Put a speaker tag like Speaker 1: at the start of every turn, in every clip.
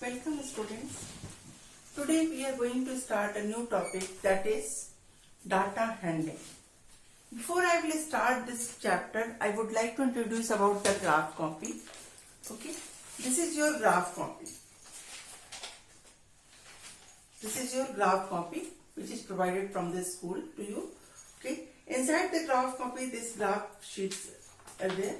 Speaker 1: Welcome students. Today we are going to start a new topic, that is data handling. Before I will start this chapter, I would like to introduce about the graph copy. Okay, this is your graph copy. This is your graph copy which is provided from the school to you. Okay, inside the graph copy, this graph sheets are there.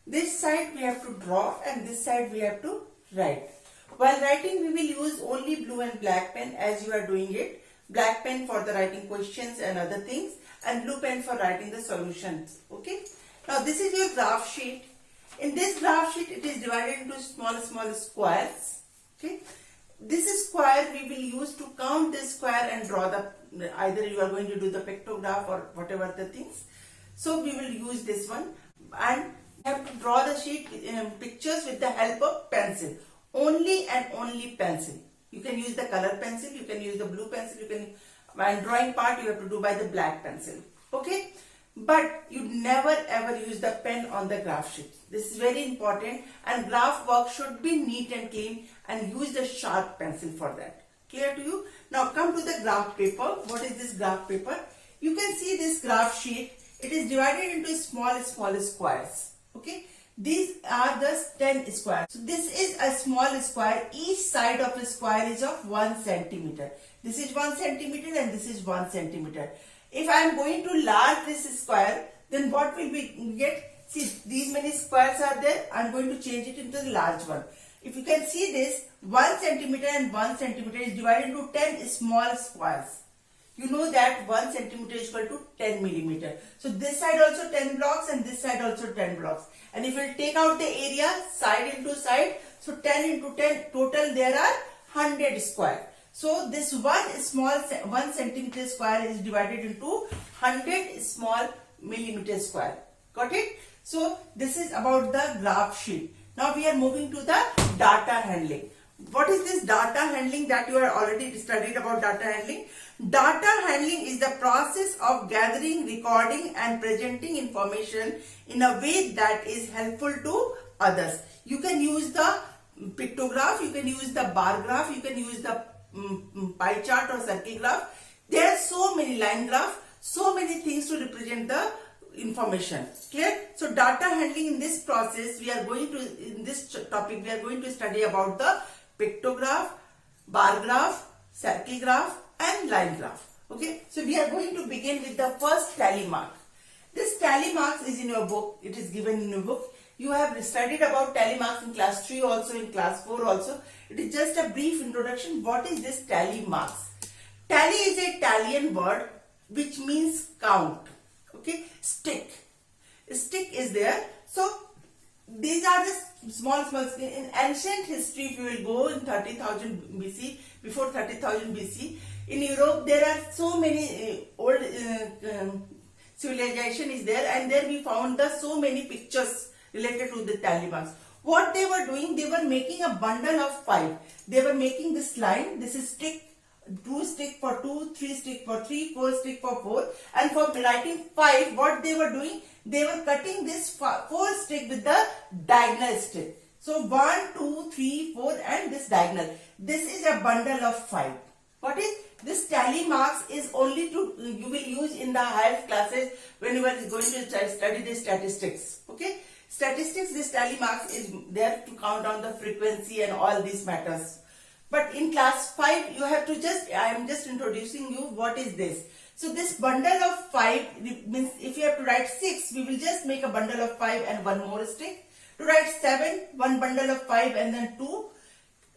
Speaker 1: This side we have to draw and this side we have to write. While writing, we will use only blue and black pen as you are doing it. Black pen for the writing questions and other things, and blue pen for writing the solutions. Okay. Now this is your graph sheet. In this graph sheet, it is divided into small squares. Okay. This square we will use to count this square and draw the, either you are going to do the pictograph or whatever the things. So we will use this one, and have to draw the sheet pictures with the help of pencil. Only and only pencil. You can use the color pencil, you can use the blue pencil, you can, and drawing part you have to do by the black pencil. Okay? But you never ever use the pen on the graph sheet. This is very important, and graph work should be neat and clean, and use the sharp pencil for that. Clear to you? Now come to the graph paper. What is this graph paper? You can see this graph sheet. It is divided into small squares. Okay? These are the 10 squares. So this is a small square. Each side of a square is of 1 centimeter. This is 1 centimeter and this is 1 centimeter. If I am going to enlarge this square, then what will we get? See, these many squares are there. I am going to change it into the large one. If you can see this, 1 centimeter and 1 centimeter is divided into 10 small squares. You know that 1 centimeter is equal to 10 millimeter. So this side also 10 blocks and this side also 10 blocks. And if you take out the area side into side, so 10 into 10, total there are 100 square. So this 1 centimeter square is divided into 100 small millimeter square. Got it? So this is about the graph sheet. Now we are moving to the data handling. What is this data handling that you are already studied about data handling? Data handling is the process of gathering, recording and presenting information in a way that is helpful to others. You can use the pictograph, you can use the bar graph, you can use the pie chart or circle graph. There are so many line graph, so many things to represent the information. Clear? So data handling, in this process we are going to, in this topic we are going to study about the pictograph, bar graph, circle graph and line graph. Okay, so we are going to begin with the first tally mark. This tally marks is in your book. It is given in your book. You have studied about tally marks in class 3 also, in class 4 also. It is just a brief introduction. What is this tally marks? Tally is an Italian word which means count. Okay, stick. Stick is there. So these are the small. In ancient history, if you will go in 30,000 BC, before 30,000 BC, in Europe there are so many old civilization is there, and there we found the so many pictures related to the tally marks. What they were doing, they were making a bundle of 5. They were making this line. This is stick. 2 stick for 2, 3 stick for 3, 4 stick for 4, and for writing 5, what they were doing, they were cutting this 4 stick with the diagonal stick. So 1, 2, 3, 4 and this diagonal. This is a bundle of 5. What is this tally marks is only to, you will use in the higher classes when you are going to study the statistics. Okay, statistics, this tally marks is there to count down the frequency and all these matters. But in class 5, you have to just, I am just introducing you what is this. So this bundle of 5 means if you have to write 6, we will just make a bundle of 5 and 1 more stick. To write 7, 1 bundle of 5 and then 2.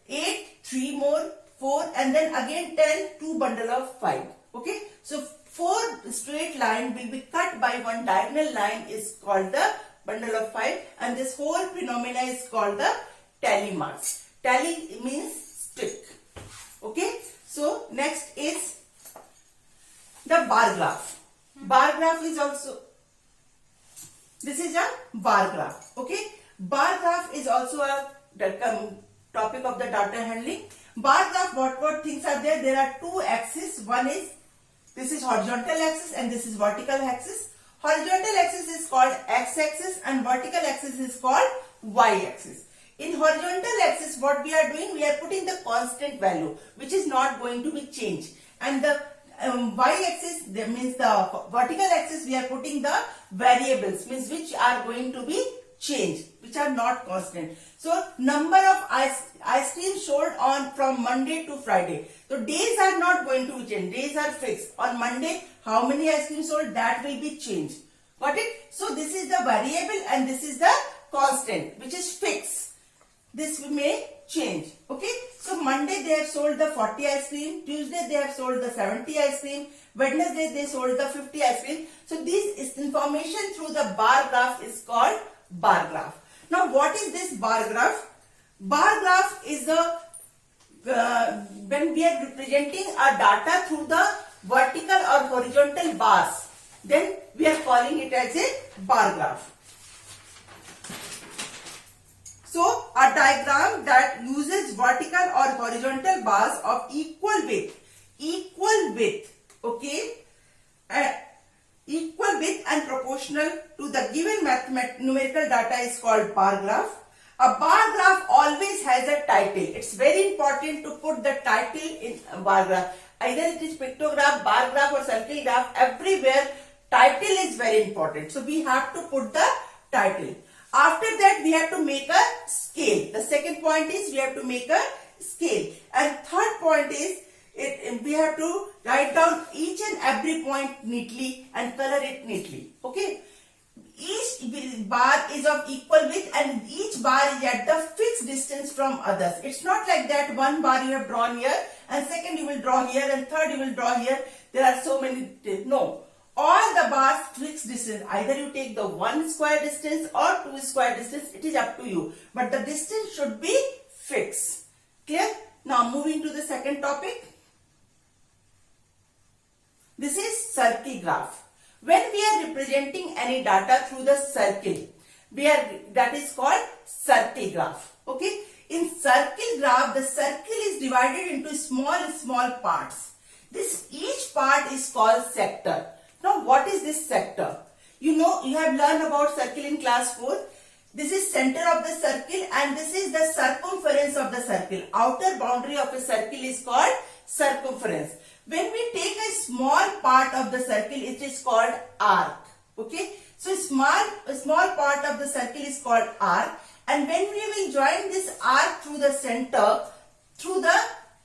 Speaker 1: 8, 3 more, 4 and then again 10, 2 bundle of 5. Okay. So 4 straight line will be cut by 1 diagonal line is called the bundle of 5, and this whole phenomena is called the tally marks. Tally means stick. Okay, so next is the bar graph. Bar graph is also, this is a bar graph. Okay, bar graph is also a topic of the data handling. Bar graph, what things are there? There are 2 axes. One is, this is horizontal axis and this is vertical axis. Horizontal axis is called x axis and vertical axis is called y axis. In horizontal axis, what we are doing, we are putting the constant value, which is not going to be changed. And the y-axis, that means the vertical axis, we are putting the variables, means which are going to be changed, which are not constant. So number of ice cream sold on from Monday to Friday. So days are not going to be changed. Days are fixed. On Monday, how many ice cream sold, that will be changed. Got it? So this is the variable and this is the constant, which is fixed. This may change. Okay. So Monday they have sold the 40 ice cream. Tuesday they have sold the 70 ice cream. Wednesday they sold the 50 ice cream. So this is information through the bar graph is called bar graph. Now what is this bar graph? Bar graph is a when we are representing our data through the vertical or horizontal bars, then we are calling it as a bar graph. So a diagram that uses vertical or horizontal bars of equal width, okay, equal width and proportional to the given numerical data is called bar graph. A bar graph always has a title. It's very important to put the title in a bar graph. Either it is pictograph, bar graph or circle graph, everywhere title is very important. So we have to put the title. After that we have to make a scale. The second point is we have to make a scale. And third point is we have to write down each and every point neatly and color it neatly. Okay. Each bar is of equal width and each bar is at the fixed distance from others. It's not like that one bar you have drawn here and second you will draw here and third you will draw here. There are so many. No. All the bars fixed distance. Either you take the 1 square distance or 2 square distance. It is up to you. But the distance should be fixed. Clear? Now moving to the second topic. This is circle graph. When we are representing any data through the circle, that is called circle graph. Okay. In circle graph, the circle is divided into small parts. Each part is called sector. Now what is this sector? You know, you have learned about circle in class 4. This is center of the circle and this is the circumference of the circle. Outer boundary of a circle is called circumference. When we take a small part of the circle, it is called arc. Okay. So a small part of the circle is called arc. And when we will join this arc through the center, through the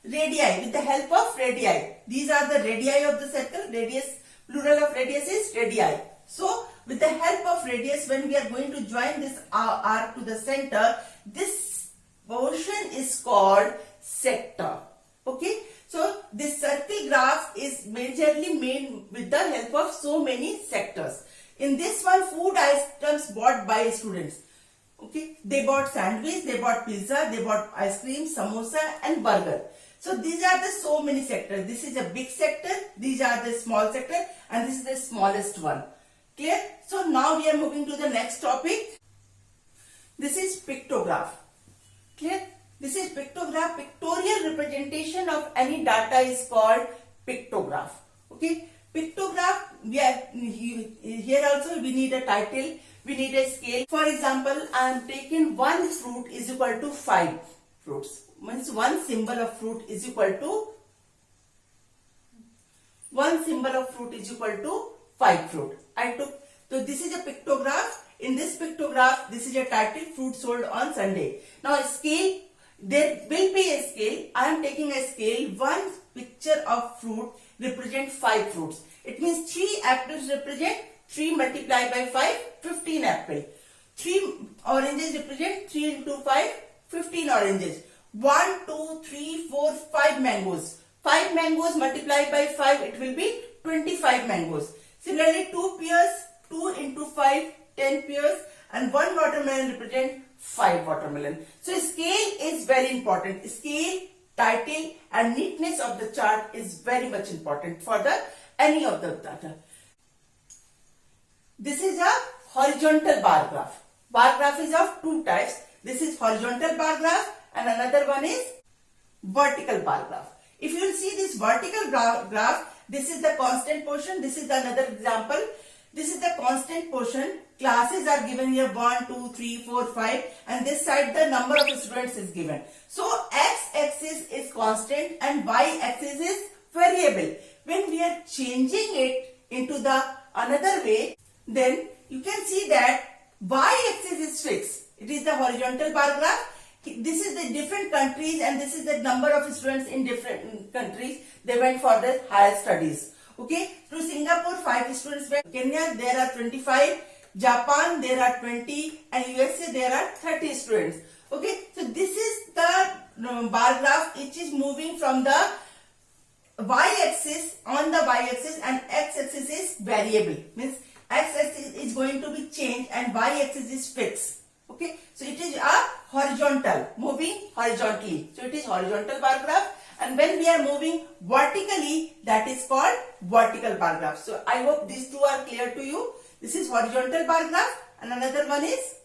Speaker 1: radii, with the help of radii. These are the radii of the circle. Radius, plural of radius is radii. So with the help of radius, when we are going to join this arc to the center, this portion is called sector. Okay. So this circle graph is majorly made with the help of so many sectors. In this one, food items bought by students. Okay. They bought sandwich, they bought pizza, they bought ice cream, samosa and burger. So these are the so many sectors. This is a big sector, these are the small sector and this is the smallest one. Clear? So now we are moving to the next topic. This is pictograph. Clear? This is pictograph. Pictorial representation of any data is called pictograph. Okay? Pictograph, here also we need a title, we need a scale. For example, I am taking one fruit is equal to 5 fruits. Means one symbol of fruit is equal to 5 fruit. So this is a pictograph. In this pictograph, this is a title, fruit sold on Sunday. Now a scale, there will be a scale. I am taking a scale. One picture of fruit represent 5 fruits. It means 3 apples represent 3 multiplied by 5, 15 apple. 3 oranges represent 3 into 5, 15 oranges. 1, 2, 3, 4, 5 mangoes. 5 mangoes multiplied by 5, it will be 25 mangoes. Similarly, 2 pears, 2 into 5, 10 pears, and 1 watermelon represent 5 watermelon. So scale is very important. Scale, title and neatness of the chart is very much important for any of the data. This is a horizontal bar graph. Bar graph is of 2 types. This is horizontal bar graph and another one is vertical bar graph. If you will see this vertical graph, this is the constant portion. This is another example. This is the constant portion. Classes are given here 1, 2, 3, 4, 5, and this side the number of students is given. So x-axis is constant and y-axis is variable. When we are changing it into the another way, then you can see that y-axis is fixed. It is the horizontal bar graph. This is the different countries and this is the number of students in different countries. They went for the higher studies. Okay, to Singapore 5 students went. Kenya there are 25. Japan there are 20 and USA there are 30 students. Okay, so this is the bar graph which is moving from the y-axis on the y-axis and x-axis is variable. Means x-axis is going to be changed and y-axis is fixed. Okay, so it is a horizontal, moving horizontally. So it is horizontal bar graph, and when we are moving vertically, that is called vertical bar graph. So I hope these two are clear to you. This is horizontal bar graph and another one is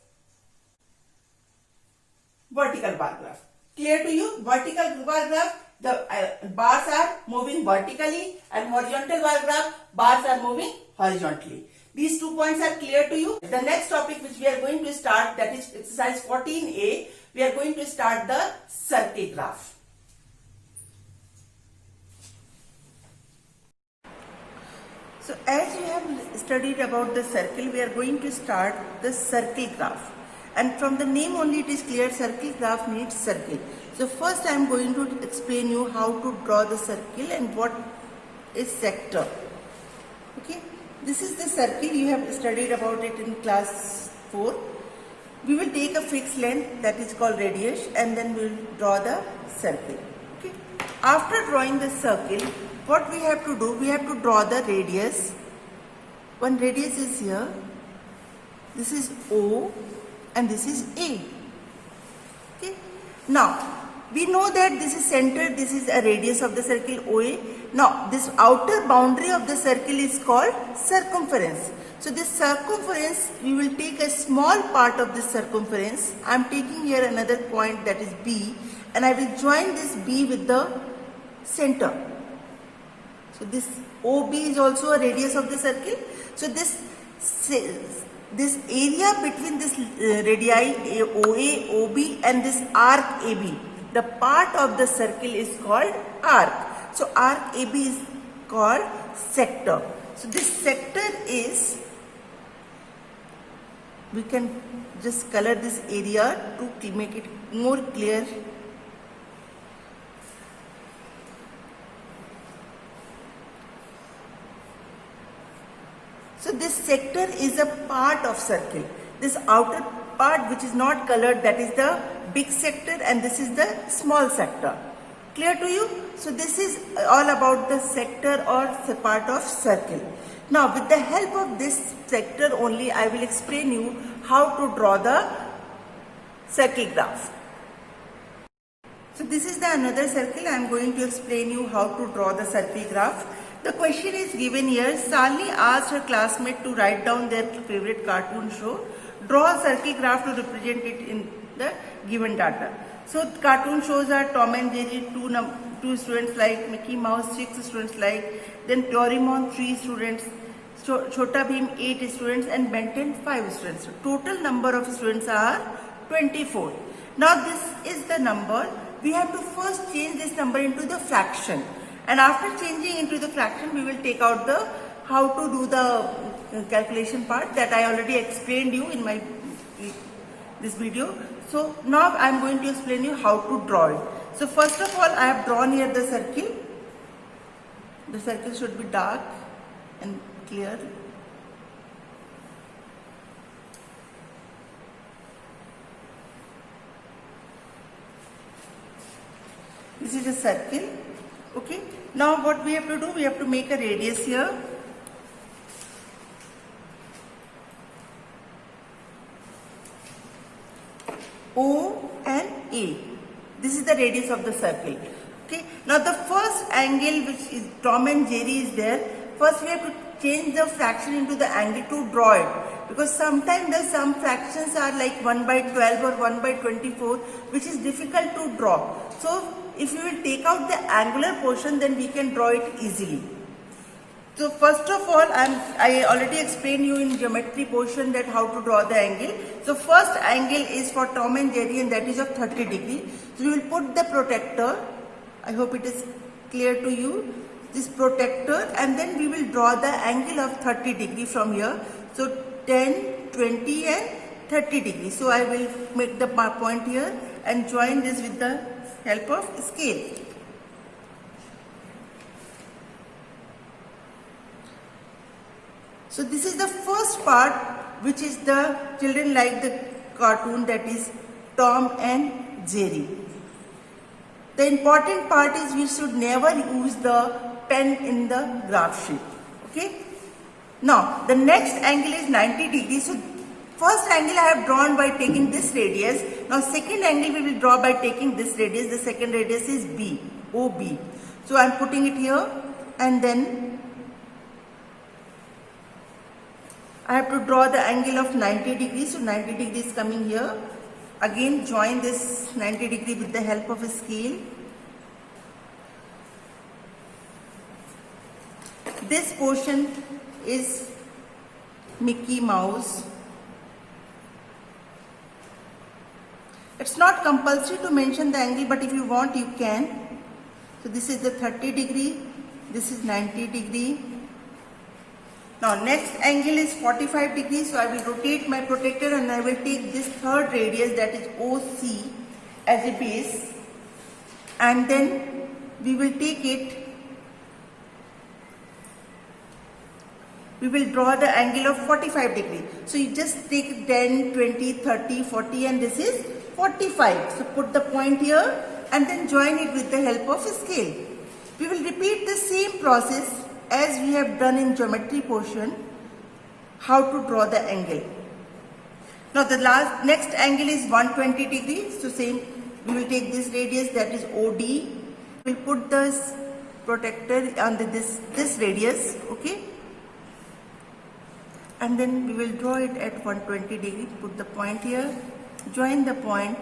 Speaker 1: vertical bar graph. Clear to you? Vertical bar graph, the bars are moving vertically, and horizontal bar graph, bars are moving horizontally. These 2 points are clear to you. The next topic which we are going to start, that is exercise 14a, we are going to start the circle graph. So as you have studied about the circle, we are going to start the circle graph. And from the name only it is clear, circle graph means circle. So first I am going to explain you how to draw the circle and what is sector. Okay. This is the circle, you have studied about it in class 4. We will take a fixed length that is called radius and then we will draw the circle. Okay. After drawing the circle, what we have to do, we have to draw the radius. One radius is here, this is O and this is A. Okay. Now, we know that this is center, this is a radius of the circle OA. Now, this outer boundary of the circle is called circumference. So, this circumference, we will take a small part of this circumference. I am taking here another point that is B and I will join this B with the center. So, this OB is also a radius of the circle. So, this area between this radii OA, OB and this arc AB, the part of the circle is called arc. So arc AB is called sector. So this sector is, we can just color this area to make it more clear. So this sector is a part of circle. This outer part which is not colored, that is the big sector and this is the small sector. Clear to you? So this is all about the sector or the part of circle. Now with the help of this sector only, I will explain you how to draw the circle graph. So this is the another circle. I am going to explain you how to draw the circle graph. The question is given here. Salini asked her classmate to write down their favorite cartoon show. Draw a circle graph to represent it in the given data. So cartoon shows are Tom and Jerry, two students like Mickey Mouse, 6 students like, then Doraemon 3 students, Chota Bheem 8 students and Ben 10 5 students. So total number of students are 24. Now this is the number. We have to first change this number into the fraction. And after changing into the fraction, we will take out the how to do the calculation part that I already explained you in my this video. So now I am going to explain you how to draw it. So first of all, I have drawn here the circle. The circle should be dark and clear. This is a circle. Okay. Now what we have to do, we have to make a radius here. O and A. This is the radius of the circle. Okay. Now the first angle which is Tom and Jerry is there. First we have to change the fraction into the angle to draw it. Because sometimes some fractions are like 1 by 12 or 1 by 24, which is difficult to draw. So if we will take out the angular portion, then we can draw it easily. So first of all, I already explained you in geometry portion that how to draw the angle. So first angle is for Tom and Jerry, and that is of 30 degree. So we will put the protector. I hope it is clear to you. This protector, and then we will draw the angle of 30 degree from here. So 10, 20 and 30 degrees. So I will make the point here and join this with the help of scale. So this is the first part, which is the children like the cartoon, that is Tom and Jerry. The important part is we should never use the pen in the graph sheet. Okay. Now the next angle is 90 degrees. So first angle I have drawn by taking this radius. Now second angle we will draw by taking this radius. The second radius is B, OB. So I am putting it here, and then I have to draw the angle of 90 degrees. So 90 degrees coming here. Again join this 90 degree with the help of a scale. This portion is Mickey Mouse. It's not compulsory to mention the angle, but if you want you can. So this is the 30 degree, this is 90 degree. Now next angle is 45 degrees, so I will rotate my protector and I will take this third radius, that is OC, as a base, and then we will take it, we will draw the angle of 45 degree. So you just take 10, 20, 30, 40 and this is 45. So put the point here and then join it with the help of a scale. We will repeat the same process as we have done in geometry portion, how to draw the angle. Now the next angle is 120 degrees. So same, we will take this radius, that is OD. We will put this protector on this radius, okay? And then we will draw it at 120 degrees. Put the point here, join the point.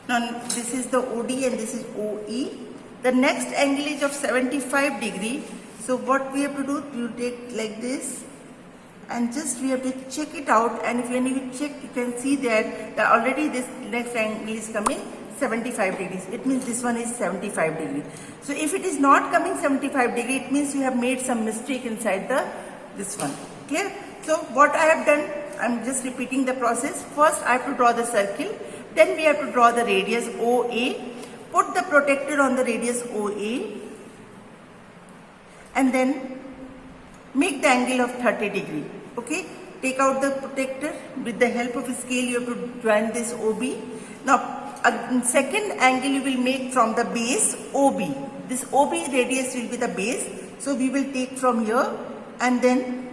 Speaker 1: Now this is the OD and this is OE. The next angle is of 75 degree. So what we have to do, you take like this and just we have to check it out, and if when you check you can see that already this next angle is coming 75 degrees. It means this one is 75 degree. So if it is not coming 75 degree, it means you have made some mistake inside this one. Clear? So what I have done, I am just repeating the process. First I have to draw the circle. Then we have to draw the radius OA, put the protector on the radius OA, and then make the angle of 30 degree. Okay, take out the protector. With the help of a scale you have to join this OB. Now second angle you will make from the base OB. This OB radius will be the base. So we will take from here, and then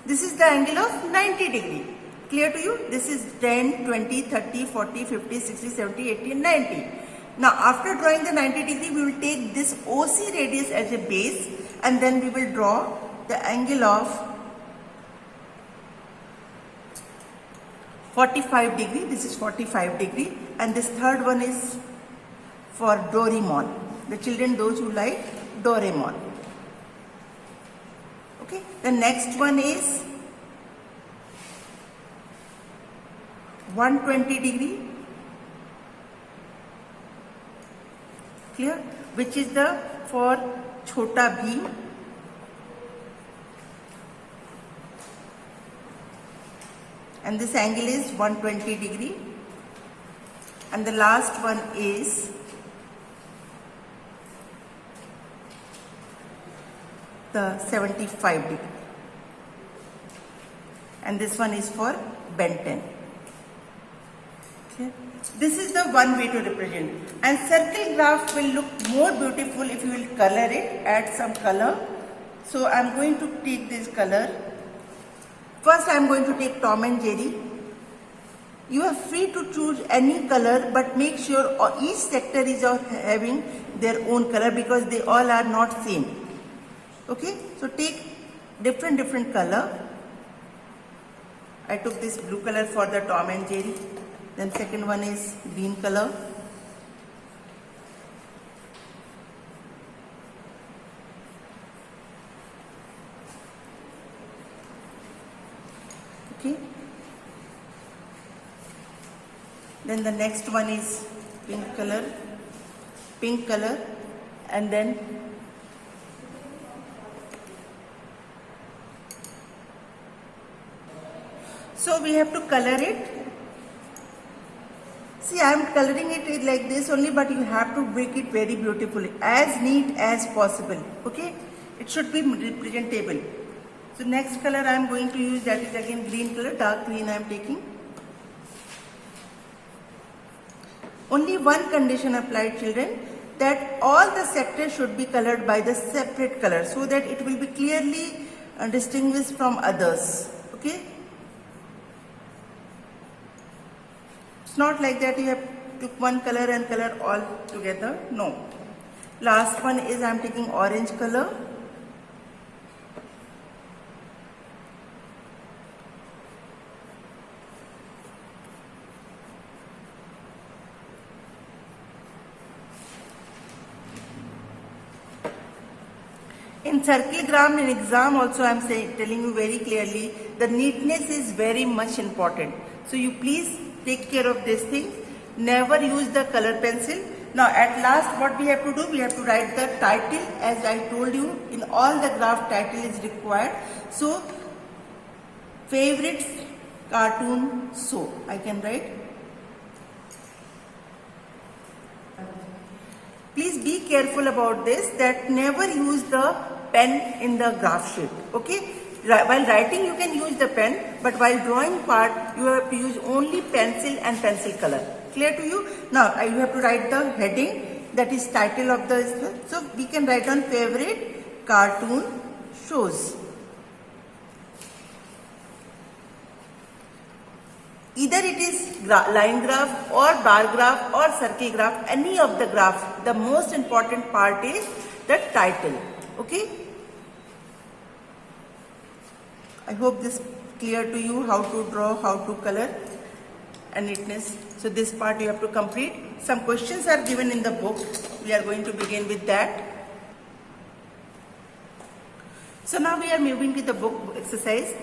Speaker 1: this is the angle of 90 degree. Clear to you? This is 10, 20, 30, 40, 50, 60, 70, 80 and 90. Now after drawing the 90 degree, we will take this OC radius as a base, and then we will draw the angle of 45 degree. This is 45 degree, and this third one is for Doraemon. The children, those who like Doraemon. Okay. The next one is 120 degree. Clear? Which is the for Chhota Bheem. And this angle is 120 degree. And the last one is the 75 degree. And this one is for Ben 10. Okay. This is the one way to represent. And circle graph will look more beautiful if you will color it, add some color. So I am going to take this color. First I am going to take Tom and Jerry. You are free to choose any color, but make sure each sector is having their own color, because they all are not same. Okay, so take different color. I took this blue color for the Tom and Jerry. Then second one is green color. Then the next one is pink color, and then so we have to color it. See, I am coloring it like this only, but you have to make it very beautifully, as neat as possible. Okay, it should be representable. So next color I am going to use, that is again green color, dark green I am taking. Only one condition applied, children, that all the sectors should be colored by the separate color, so that it will be clearly distinguished from others. Okay. It's not like that you have took one color and color all together. No. Last one is I am taking orange color. In circlegram in exam also I am telling you very clearly, the neatness is very much important. So you please take care of this thing. Never use the color pencil. Now at last what we have to do, we have to write the title. As I told you, in all the graph title is required. So favorite cartoon show, I can write. Please be careful about this, that never use the pen in the graph sheet. Okay. While writing you can use the pen, but while drawing part you have to use only pencil and pencil color. Clear to you? Now you have to write the heading, that is title of the, so we can write on favorite cartoon shows. Either it is line graph or bar graph or circle graph, any of the graph, the most important part is the title. Okay. I hope this clear to you, how to draw, how to color and neatness. So this part you have to complete. Some questions are given in the book. We are going to begin with that. So now we are moving to the book exercise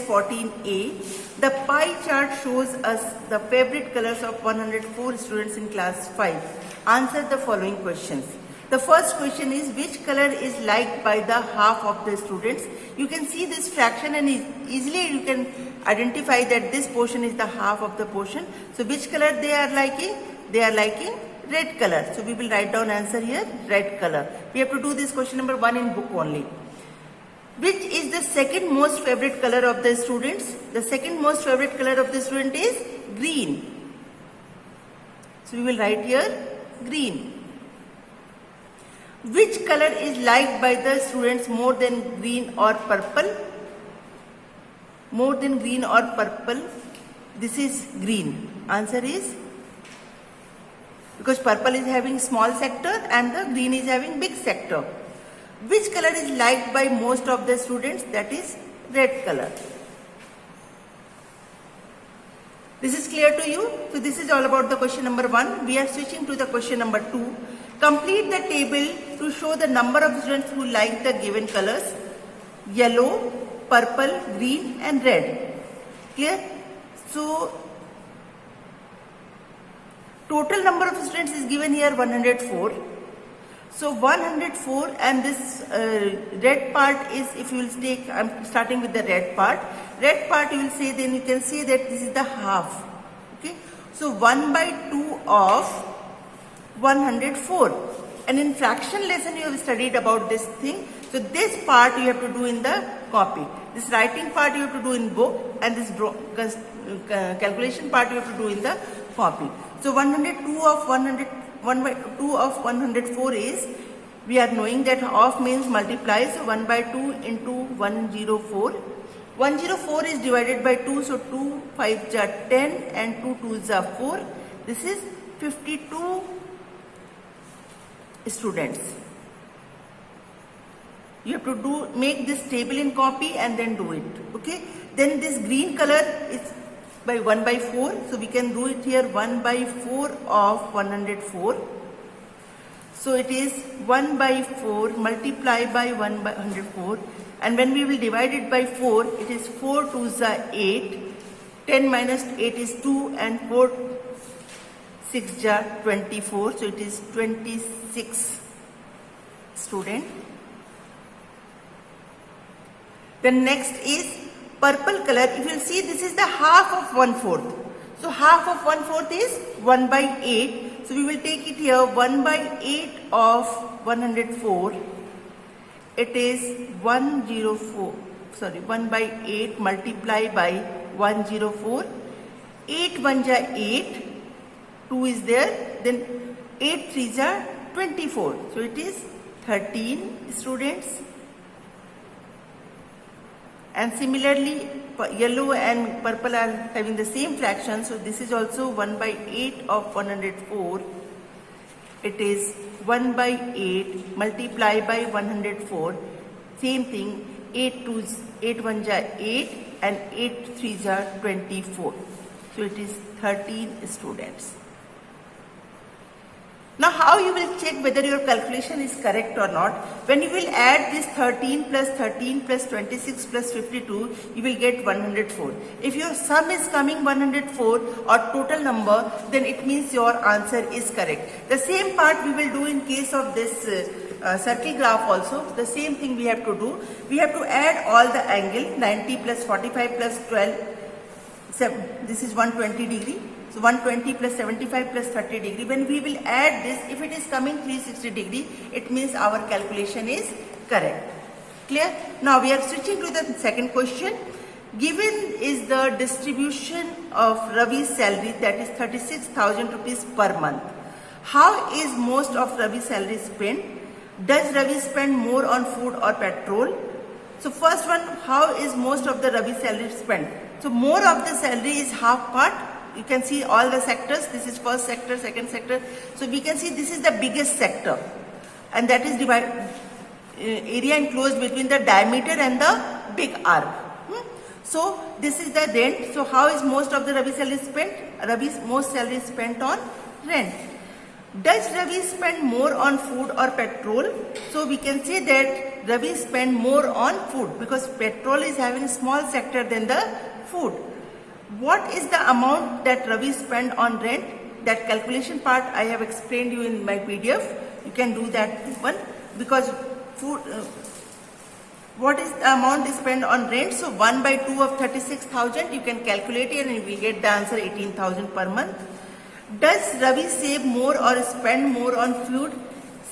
Speaker 1: 14A. The pie chart shows us the favorite colors of 104 students in class 5. Answer the following questions. The first question is, which color is liked by the half of the students? You can see this fraction and easily you can identify that this portion is the half of the portion. So which color they are liking? They are liking red color. So we will write down answer here, red color. We have to do this question number 1 in book only. Which is the second most favorite color of the students? The second most favorite color of the student is green. So we will write here green. Which color is liked by the students more than green or purple? More than green or purple? This is green. Answer is, because purple is having small sector and the green is having big sector. Which color is liked by most of the students? That is red color. This is clear to you? So this is all about the question number 1. We are switching to the question number 2. Complete the table to show the number of students who like the given colors: yellow, purple, green and red. Clear? So total number of students is given here 104. So 104, and this red part is, if you will take, I am starting with the red part. Red part you will say, then you can see that this is the half. Okay. So 1/2 of 104, and in fraction lesson you have studied about this thing. So this part you have to do in the copy. This writing part you have to do in book, and this calculation part you have to do in the copy. So 102 of 1/2 of 104 is, we are knowing that of means multiply, so 1/2 into 104. 104 is divided by 2, so 2 5s are 10 and 2 2s are 4. This is 52 students. You have to make this table in copy and then do it. Okay. Then this green color is by 1/4, so we can do it here 1/4 of 104. So it is 1/4 multiplied by 1/104, and when we will divide it by 4, it is 4 2s are 8, 10 minus 8 is 2 and 4 6 ja 24, so it is 26 student. The next is purple color. If you see, this is the half of 1/4. So half of 1/4 is 1/8. So we will take it here, 1/8 of 104. It is 104. Sorry, 1/8 multiplied by 104. 8 1 ja 8. 2 is there. Then 8 3 ja 24. So it is 13 students. And similarly, yellow and purple are having the same fraction. So this is also 1/8 of 104. It is 1/8 multiplied by 104. Same thing, 8 1 ja 8 and 8 3 ja 24. So it is 13 students. Now how you will check whether your calculation is correct or not? When you will add this 13 plus 26 plus 52, you will get 104. If your sum is coming 104 or total number, then it means your answer is correct. The same part we will do in case of this circle graph also. The same thing we have to do. We have to add all the angle, 90 plus 45 plus 12. This is 120 degree. So 120 plus 75 plus 30 degree. When we will add this, if it is coming 360 degree, it means our calculation is correct. Clear? Now we are switching to the second question. Given is the distribution of Ravi's salary, that is 36,000 rupees per month. How is most of Ravi's salary spent? Does Ravi spend more on food or petrol? So first one, how is most of the Ravi salary spent? So more of the salary is half part. You can see all the sectors. This is first sector, second sector. So we can see this is the biggest sector, and that is divided area enclosed between the diameter and the big arc. So this is the rent. So how is most of the Ravi salary spent? Ravi's most salary is spent on rent. Does Ravi spend more on food or petrol? So we can say that Ravi spend more on food because petrol is having a small sector than the food. What is the amount that Ravi spend on rent? That calculation part I have explained you in my PDF. You can do that one because food. What is the amount they spend on rent? So 1/2 of 36,000. You can calculate it and you will get the answer 18,000 per month. Does Ravi save more or spend more on food?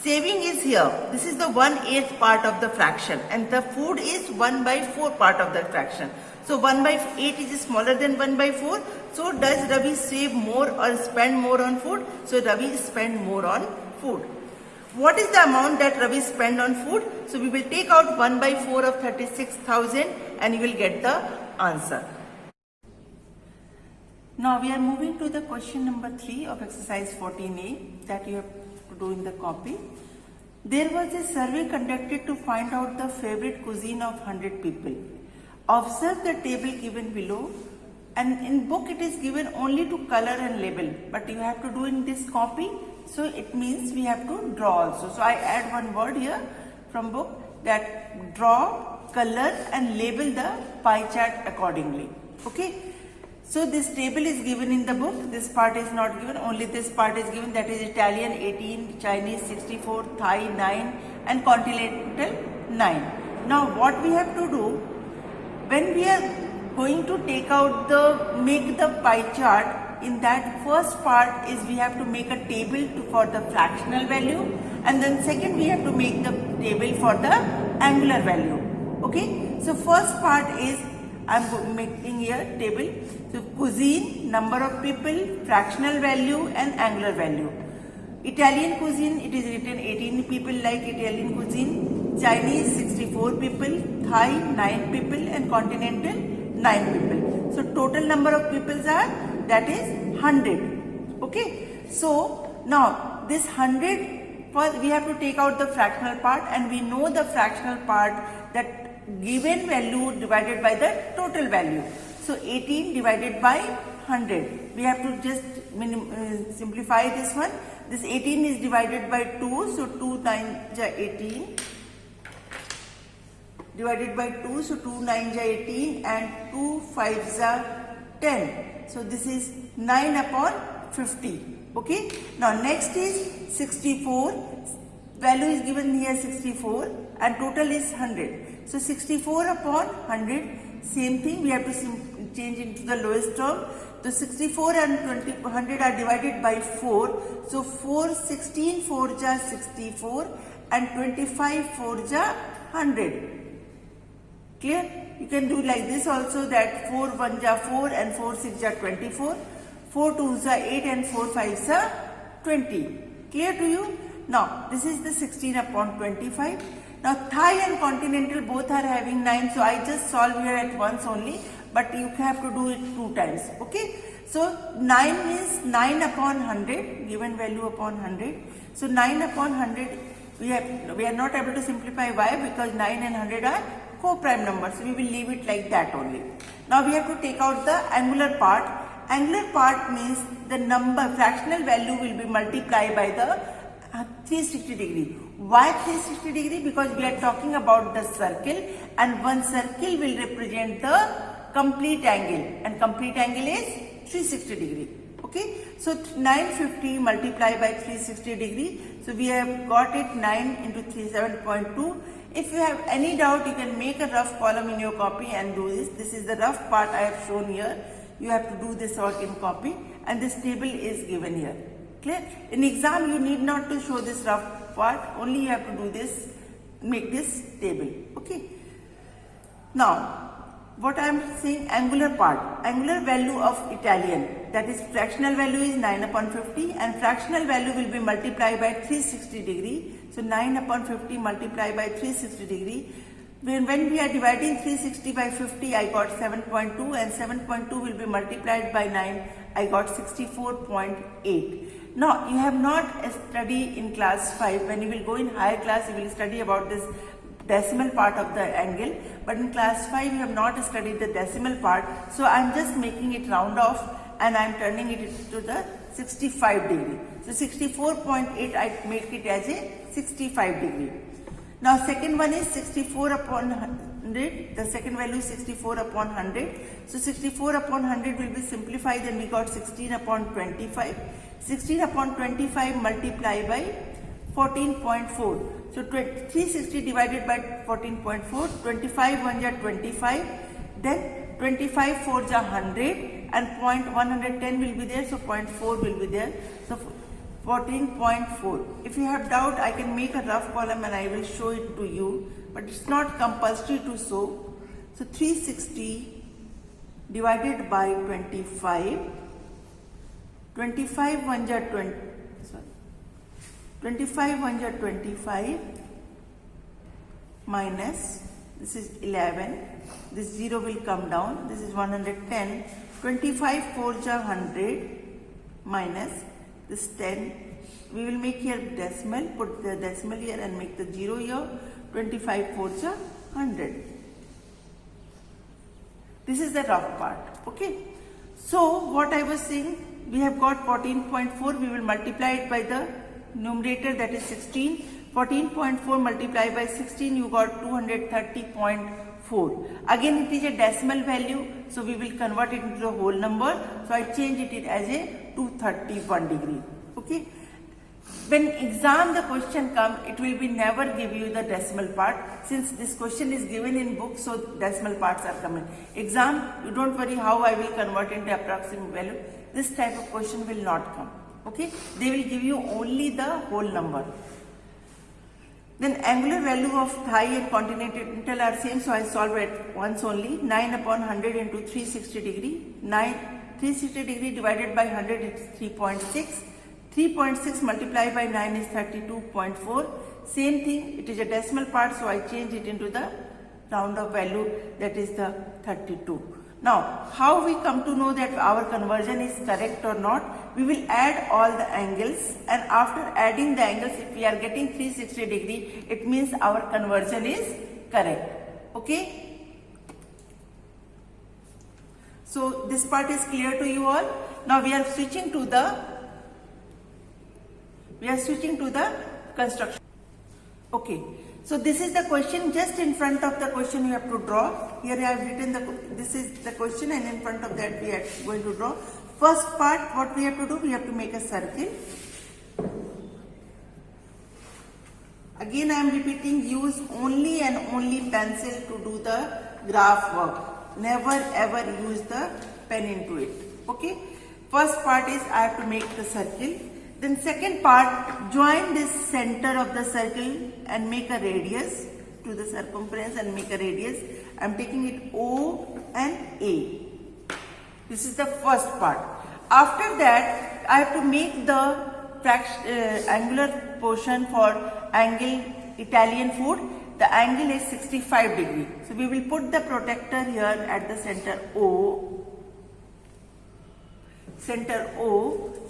Speaker 1: Saving is here. This is the 1/8 part of the fraction, and the food is 1/4 part of the fraction. So 1/8 is smaller than 1/4. So does Ravi save more or spend more on food? So Ravi spend more on food. What is the amount that Ravi spend on food? So we will take out 1/4 of 36,000 and you will get the answer. Now we are moving to the question number 3 of exercise 14A that you have to do in the copy. There was a survey conducted to find out the favorite cuisine of 100 people. Observe the table given below, and in book it is given only to color and label, but you have to do in this copy, so it means we have to draw also. So I add one word here from book, that draw, color and label the pie chart accordingly. Okay. So this table is given in the book, this part is not given, only this part is given, that is Italian 18, Chinese 64, Thai 9 and continental 9. Now what we have to do, when we are going to make the pie chart, in that first part is we have to make a table for the fractional value, and then second we have to make the table for the angular value. Okay, so first part is I am making here table. So cuisine, number of people, fractional value and angular value. Italian cuisine, it is written 18 people like Italian cuisine. Chinese 64 people, Thai 9 people and continental 9 people. So total number of people are, that is 100. Okay. So now this 100, first we have to take out the fractional part, and we know the fractional part, that given value divided by the total value. So 18 divided by 100. We have to just simplify this one. This 18 is divided by 2, so 2 9 ja 18. Divided by 2, so 2 9 ja 18 and 2 5 ja 10. So this is 9 upon 50. Okay. Now next is 64. Value is given here 64 and total is 100. So 64 upon 100. Same thing, we have to change into the lowest term. So 64 and 100 are divided by 4. So 4, 16 4 ja 64 and 25 4 ja 100. Clear? You can do like this also, that 4 1 ja 4 and 4 6 ja 24. 4 2 ja 8 and 4 5 ja 20. Clear to you? Now this is the 16 upon 25. Now Thai and continental both are having 9, so I just solve here at once only, but you have to do it 2 times. Okay. So 9 is 9 upon 100, given value upon 100. So 9 upon 100, we are not able to simplify. Why? Because 9 and 100 are co-prime numbers. So we will leave it like that only. Now we have to take out the angular part. Angular part means the number, fractional value will be multiplied by the 360 degree. Why 360 degree? Because we are talking about the circle, and one circle will represent the complete angle, and complete angle is 360 degree. Okay. So 950 multiplied by 360 degree. So we have got it 9 into 37.2. If you have any doubt, you can make a rough column in your copy and do this. This is the rough part I have shown here. You have to do this work in copy, and this table is given here. Clear? In exam, you need not to show this rough part. Only you have to do this, make this table. Okay. Now, what I am saying, angular part. Angular value of Italian, that is fractional value is 9 upon 50, and fractional value will be multiplied by 360 degree. So 9 upon 50 multiplied by 360 degree. When we are dividing 360 by 50, I got 7.2, and 7.2 will be multiplied by 9, I got 64.8. Now, you have not studied in class 5. When you will go in higher class, you will study about this decimal part of the angle. But in class 5, you have not studied the decimal part. So, I am just making it round off, and I am turning it to the 65 degree. So, 64.8, I make it as a 65 degree. Now, second one is 64 upon 100. The second value is 64 upon 100. So, 64 upon 100 will be simplified, and we got 16 upon 25. 16 upon 25 multiplied by 14.4. So 360 divided by 14.4, 25 1 ja 25, then 25 4 ja 100, and 110 will be there, so 0.4 will be there. So 14.4. If you have doubt, I can make a rough column and I will show it to you, but it's not compulsory to show. So 360 divided by 25, 25 1 ja 20, sorry, 25 1 ja 25 minus, this is 11, this 0 will come down, this is 110, 25 4 ja 100 minus this 10, we will make here decimal, put the decimal here and make the 0 here, 25 4 ja 100. This is the rough part. Okay. So what I was saying, we have got 14.4, we will multiply it by the numerator, that is 16. 14.4 multiplied by 16, you got 230.4. Again it is a decimal value, so we will convert it into a whole number. So I change it as a 231 degree. Okay. When exam the question comes, it will be never give you the decimal part. Since this question is given in book, so decimal parts are coming. Exam, you don't worry how I will convert into approximate value. This type of question will not come. Okay. They will give you only the whole number. Then angular value of Thai and continental are same, so I solve it once only. 9 upon 100 into 360 degree. 360 degree divided by 100 is 3.6. 3.6 multiplied by 9 is 32.4. Same thing, it is a decimal part, so I change it into the round of value, that is the 32. Now, how we come to know that our conversion is correct or not? We will add all the angles, and after adding the angles, if we are getting 360 degree, it means our conversion is correct. Okay? So, this part is clear to you all. Now, we are switching to the construction. Okay. So this is the question. Just in front of the question you have to draw. Here I have written this is the question, and in front of that we are going to draw. First part, what we have to do, we have to make a circle. Again I am repeating, use only and only pencil to do the graph work. Never ever use the pen into it. Okay. First part is I have to make the circle. Then second part, join this center of the circle and make a radius to the circumference and make a radius. I am taking it O and A. This is the first part. After that, I have to make the angular portion for angle Italian food. The angle is 65 degree. So we will put the protector here at the center O,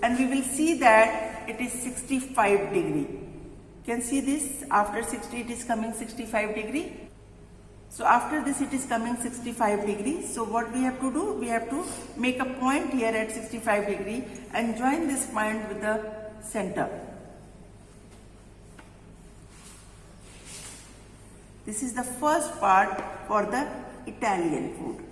Speaker 1: and we will see that it is 65 degree. You can see this, after 60 it is coming 65 degree. So after this it is coming 65 degree. So what we have to do, we have to make a point here at 65 degree and join this point with the center. This is the first part for the Italian food.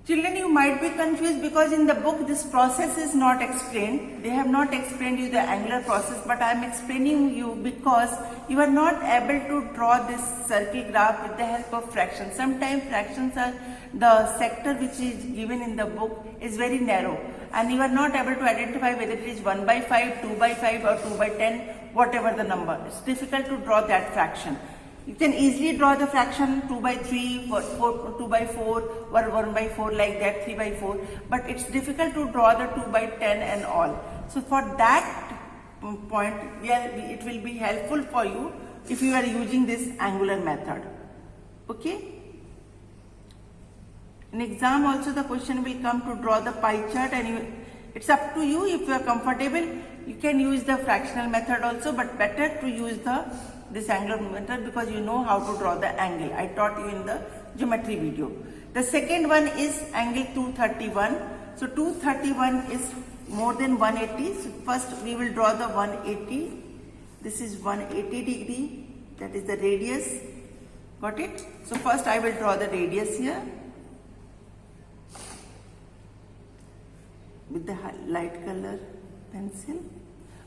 Speaker 1: Children, you might be confused because in the book this process is not explained. They have not explained you the angular process, but I am explaining you because you are not able to draw this circle graph with the help of fractions. Sometimes fractions are the sector which is given in the book is very narrow and you are not able to identify whether it is 1 by 5, 2 by 5 or 2 by 10, whatever the number. It's difficult to draw that fraction. You can easily draw the fraction 2 by 3, 2 by 4 or 1 by 4 like that, 3 by 4. But it's difficult to draw the 2 by 10 and all. So for that point, it will be helpful for you if you are using this angular method. Okay? In exam also the question will come to draw the pie chart, and it's up to you. If you are comfortable, you can use the fractional method also, but better to use this angular method because you know how to draw the angle. I taught you in the geometry video. The second one is angle 231. So 231 is more than 180. So first we will draw the 180. This is 180 degree. That is the radius. Got it? So first I will draw the radius here with the light color pencil.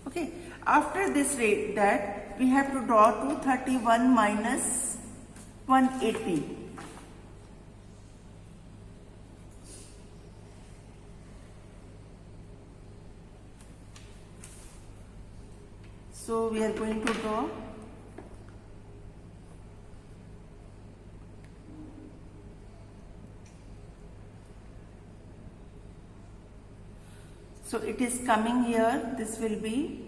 Speaker 1: Okay. After this that we have to draw 231 minus 180. So we are going to draw so it is coming here, this will be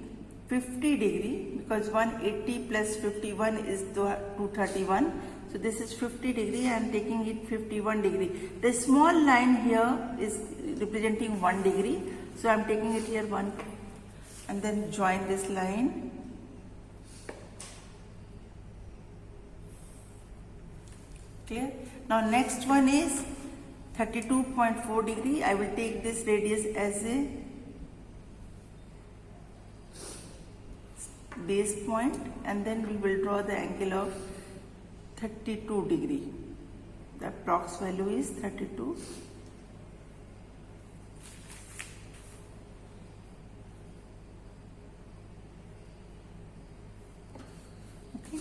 Speaker 1: 50 degree because 180 plus 51 is 231. So this is 50 degree. I am taking it 51 degree. The small line here is representing 1 degree. So I am taking it here 1 and then join this line. Clear? Now next one is 32.4 degree. I will take this radius as a base point and then we will draw the angle of 32 degree. The approx value is 32. Okay.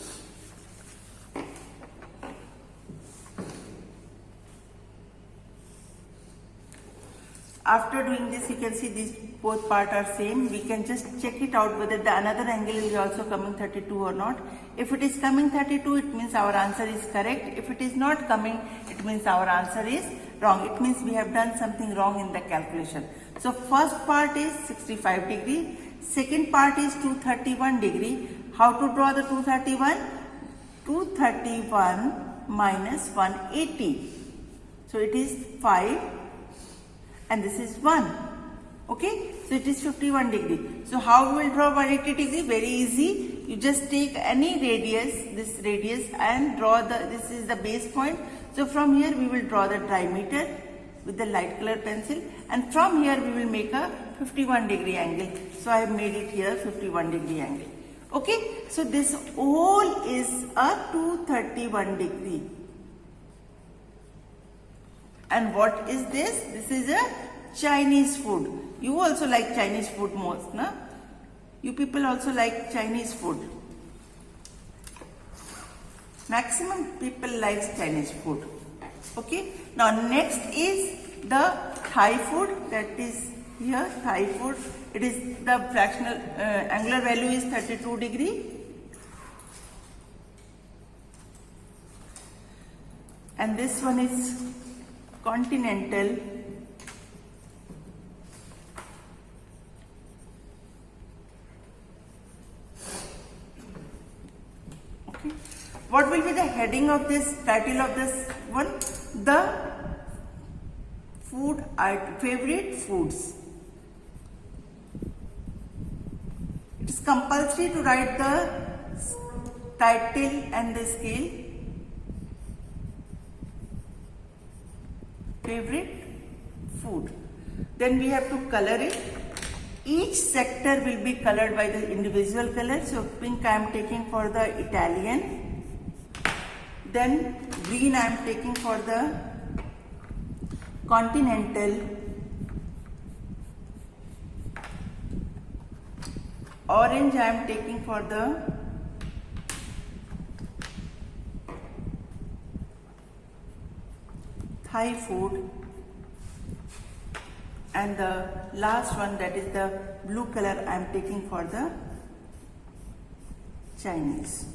Speaker 1: After doing this, you can see these both parts are same. We can just check it out whether the another angle is also coming 32 or not. If it is coming 32, it means our answer is correct. If it is not coming, it means our answer is wrong. It means we have done something wrong in the calculation. So first part is 65 degree. Second part is 231 degree. How to draw the 231? 231 minus 180. So it is 5 and this is 1. Okay, so it is 51 degree. So how we will draw 180 degree? Very easy. You just take any radius, this radius, and draw this is the base point. So from here we will draw the diameter with the light color pencil, and from here we will make a 51-degree angle. So I have made it here 51-degree angle. Okay, so this hole is a 231-degree. And what is this? This is a Chinese food. You also like Chinese food most, na? You people also like Chinese food. Maximum people like Chinese food. Okay. Now next is the Thai food, that is here Thai food. It is the fractional angular value is 32-degree. And this one is continental. Okay. What will be the heading of this, title of this one? The food favorite foods. It is compulsory to write the title and the scale. Favorite food. Then we have to color it. Each sector will be colored by the individual color. So pink I am taking for the Italian. Then green I am taking for the continental. Orange I am taking for the Thai food, and the last one, that is the blue color, I am taking for the Chinese.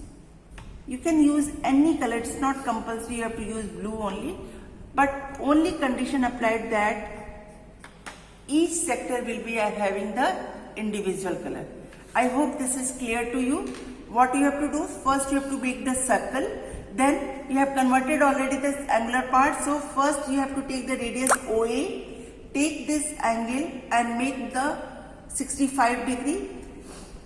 Speaker 1: You can use any color, it's not compulsory you have to use blue only, but only condition applied that each sector will be having the individual color. I hope this is clear to you. What you have to do, first you have to make the circle. Then you have converted already this angular part. So first you have to take the radius OA, take this angle and make the 65-degree.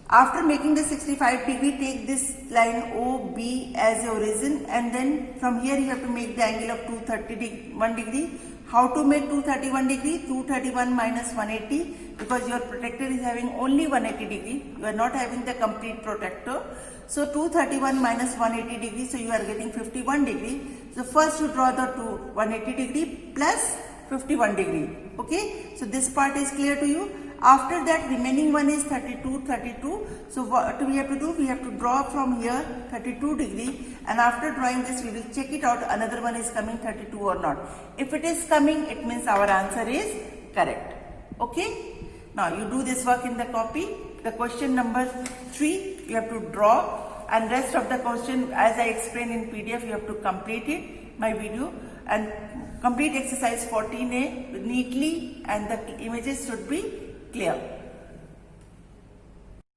Speaker 1: After making the 65-degree, take this line OB as your origin, and then from here you have to make the angle of 231 degree. How to make 231 degree? 231 minus 180, because your protector is having only 180 degree. You are not having the complete protector. So 231 minus 180 degree, so you are getting 51 degree. So first you draw the 180 degree plus 51 degree. Okay, so this part is clear to you. After that, remaining one is 32. So what we have to do? We have to draw from here 32 degree, and after drawing this we will check it out another one is coming 32 or not. If it is coming, it means our answer is correct. Okay, now you do this work in the copy. The question number 3 you have to draw, and rest of the question as I explained in PDF you have to complete it, my video, and complete exercise 14A neatly, and the images should be clear.